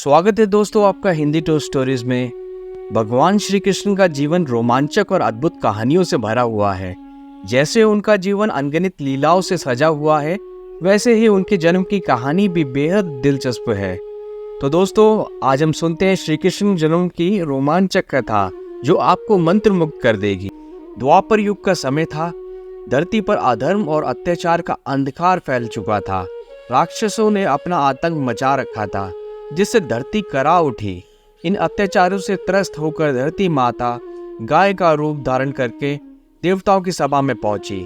स्वागत है दोस्तों आपका हिंदी टू स्टोरीज में। भगवान श्री कृष्ण का जीवन रोमांचक और अद्भुत कहानियों से भरा हुआ है। जैसे उनका जीवन अनगिनत लीलाओं से सजा हुआ है, वैसे ही उनके जन्म की कहानी भी बेहद दिलचस्प है। तो दोस्तों, आज हम सुनते हैं श्री कृष्ण जन्म की रोमांचक कथा जो आपको मंत्रमुग्ध कर देगी। द्वापर युग का समय था। धरती पर अधर्म और अत्याचार का अंधकार फैल चुका था। राक्षसों ने अपना आतंक मचा रखा था, जिससे धरती करा उठी। इन अत्याचारों से त्रस्त होकर धरती माता गाय का रूप धारण करके देवताओं की सभा में पहुंची।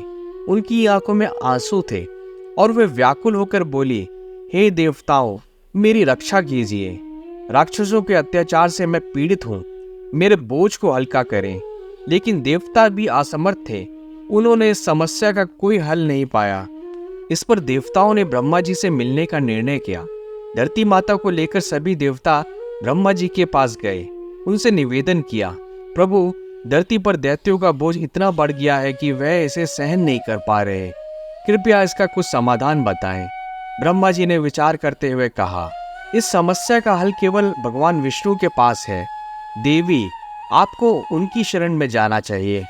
उनकी आंखों में आंसू थे और वे व्याकुल होकर बोली, हे देवताओं, मेरी रक्षा कीजिए। राक्षसों के अत्याचार से मैं पीड़ित हूँ, मेरे बोझ को हल्का करें। लेकिन देवता भी असमर्थ थे। उन्होंने इस समस्या का कोई हल नहीं पाया। इस पर देवताओं ने ब्रह्मा जी से मिलने का निर्णय किया। धरती माता को लेकर सभी देवता ब्रह्मा जी के पास गए। उनसे निवेदन किया, प्रभु, धरती पर दैत्यों का बोझ इतना बढ़ गया है कि वह इसे सहन नहीं कर पा रहे। कृपया इसका कुछ समाधान बताएं। ब्रह्मा जी ने विचार करते हुए कहा, इस समस्या का हल केवल भगवान विष्णु के पास है। देवी, आपको उनकी शरण में जाना चाहिए।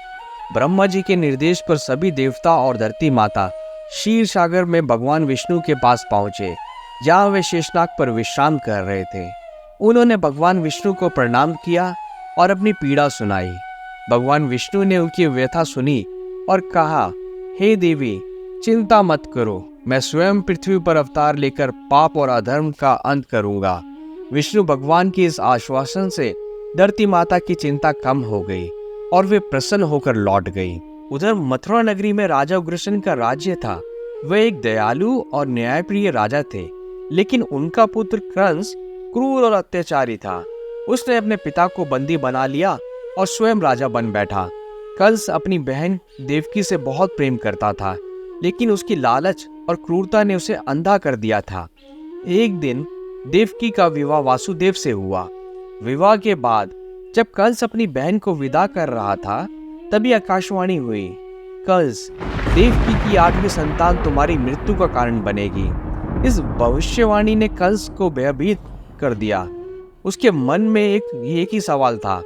ब्रह्मा जी के निर्देश पर सभी देवता और धरती माता क्षीर सागर में भगवान विष्णु के पास पहुंचे, जहाँ वे शेषनाग पर विश्राम कर रहे थे। उन्होंने भगवान विष्णु को प्रणाम किया और अपनी पीड़ा सुनाई। भगवान विष्णु ने उनकी व्यथा सुनी और कहा, हे देवी, चिंता मत करो, मैं स्वयं पृथ्वी पर अवतार लेकर पाप और अधर्म का अंत करूंगा। विष्णु भगवान के इस आश्वासन से धरती माता की चिंता कम हो गई और वे प्रसन्न होकर लौट गई। उधर मथुरा नगरी में राजा उग्रसेन का राज्य था। वह एक दयालु और न्यायप्रिय राजा थे, लेकिन उनका पुत्र कंस क्रूर और अत्याचारी था। उसने अपने पिता को बंदी बना लिया और स्वयं राजा बन बैठा। कंस अपनी बहन देवकी से बहुत प्रेम करता था, लेकिन उसकी लालच और क्रूरता ने उसे अंधा कर दिया था। एक दिन देवकी का विवाह वासुदेव से हुआ। विवाह के बाद जब कंस अपनी बहन को विदा कर रहा था, तभी आकाशवाणी हुई, कंस, देवकी की 8वीं संतान तुम्हारी मृत्यु का कारण बनेगी। इस भविष्यवाणी ने कंस को भयभीत कर दिया। उसके मन में एक ही सवाल था,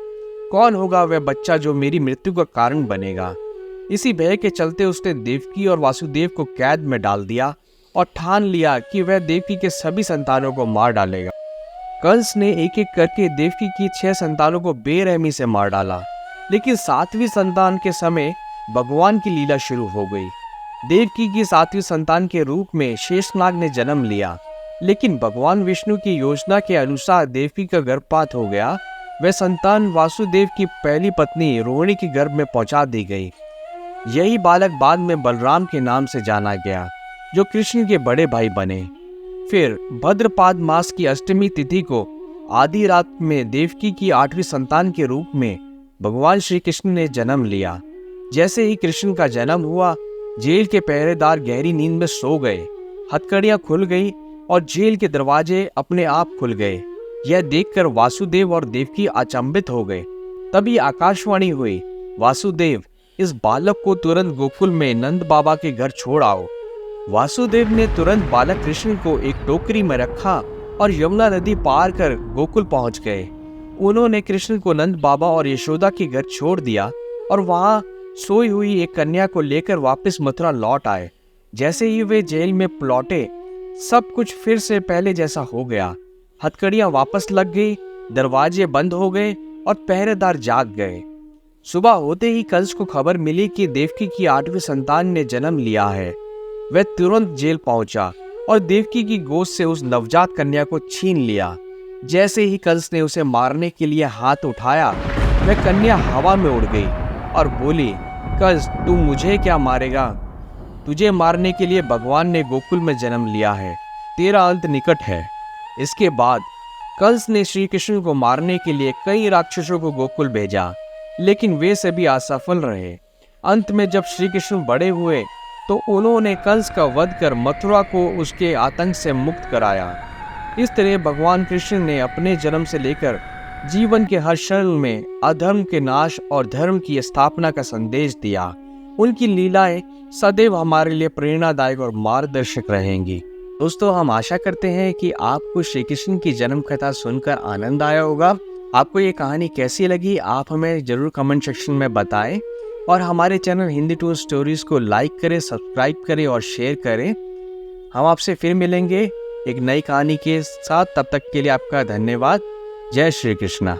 कौन होगा वह बच्चा जो मेरी मृत्यु का कारण बनेगा। इसी भय के चलते उसने देवकी और वासुदेव को कैद में डाल दिया और ठान लिया कि वह देवकी के सभी संतानों को मार डालेगा। कंस ने एक एक करके देवकी की 6 संतानों को बेरहमी से मार डाला। लेकिन 7वीं संतान के समय भगवान की लीला शुरू हो गई। देवकी की 7वीं संतान के रूप में शेषनाग ने जन्म लिया। लेकिन भगवान विष्णु की योजना के अनुसार देवकी का गर्भपात हो गया। वह संतान वासुदेव की पहली पत्नी रोहिणी के गर्भ में पहुंचा दी गई। यही बालक बाद में बलराम के नाम से जाना गया, जो कृष्ण के बड़े भाई बने। फिर भद्रपाद मास की अष्टमी तिथि को आधी रात में देवकी की 8वीं संतान के रूप में भगवान श्री कृष्ण ने जन्म लिया। जैसे ही कृष्ण का जन्म हुआ, जेल के पहरेदार गहरी नींद में सो गए। हथकड़ियां खुल गई और जेल के दरवाजे अपने आप खुल गए। यह देखकर वासुदेव और देवकी अचंभित हो गए। तभी आकाशवाणी हुई, वासुदेव, इस बालक को तुरंत गोकुल में नंद बाबा के घर छोड़ आओ। वासुदेव ने तुरंत बालक कृष्ण को एक टोकरी में रखा और यमुना नदी पार कर गोकुल पहुंच गए। उन्होंने कृष्ण को नंद बाबा और यशोदा के घर छोड़ दिया और वहां सोई हुई एक कन्या को लेकर वापस मथुरा लौट आए। जैसे ही वे जेल में लौटे, सब कुछ फिर से पहले जैसा हो गया। हथकड़ियां वापस लग गई, दरवाजे बंद हो गए और पहरेदार जाग गए। सुबह होते ही कंस को खबर मिली कि देवकी की 8वीं संतान ने जन्म लिया है। वह तुरंत जेल पहुंचा और देवकी की गोद से उस नवजात कन्या को छीन लिया। जैसे ही कंस ने उसे मारने के लिए हाथ उठाया, वह कन्या हवा में उड़ गई और बोली, कंस, तू मुझे क्या मारेगा? तुझे मारने के लिए भगवान ने गोकुल में जन्म लिया है। तेरा अंत निकट है। इसके बाद कंस ने श्री कृष्ण को मारने के लिए कई राक्षसों को गोकुल भेजा, लेकिन वे सभी असफल रहे। अंत में जब श्री कृष्ण बड़े हुए तो उन्होंने कंस का वध कर मथुरा को उसके आतंक से मुक्त कराया। इस तरह भगवान कृष्ण ने अपने जन्म से लेकर जीवन के हर क्षण में अधर्म के नाश और धर्म की स्थापना का संदेश दिया। उनकी लीलाएं सदैव हमारे लिए प्रेरणादायक और मार्गदर्शक रहेंगी। दोस्तों, हम आशा करते हैं कि आपको श्री कृष्ण की जन्म कथा सुनकर आनंद आया होगा। आपको ये कहानी कैसी लगी, आप हमें ज़रूर कमेंट सेक्शन में बताएं और हमारे चैनल हिंदी टू स्टोरीज़ को लाइक करें, सब्सक्राइब करें और शेयर करें। हम आपसे फिर मिलेंगे एक नई कहानी के साथ। तब तक के लिए आपका धन्यवाद। जय श्री कृष्णा।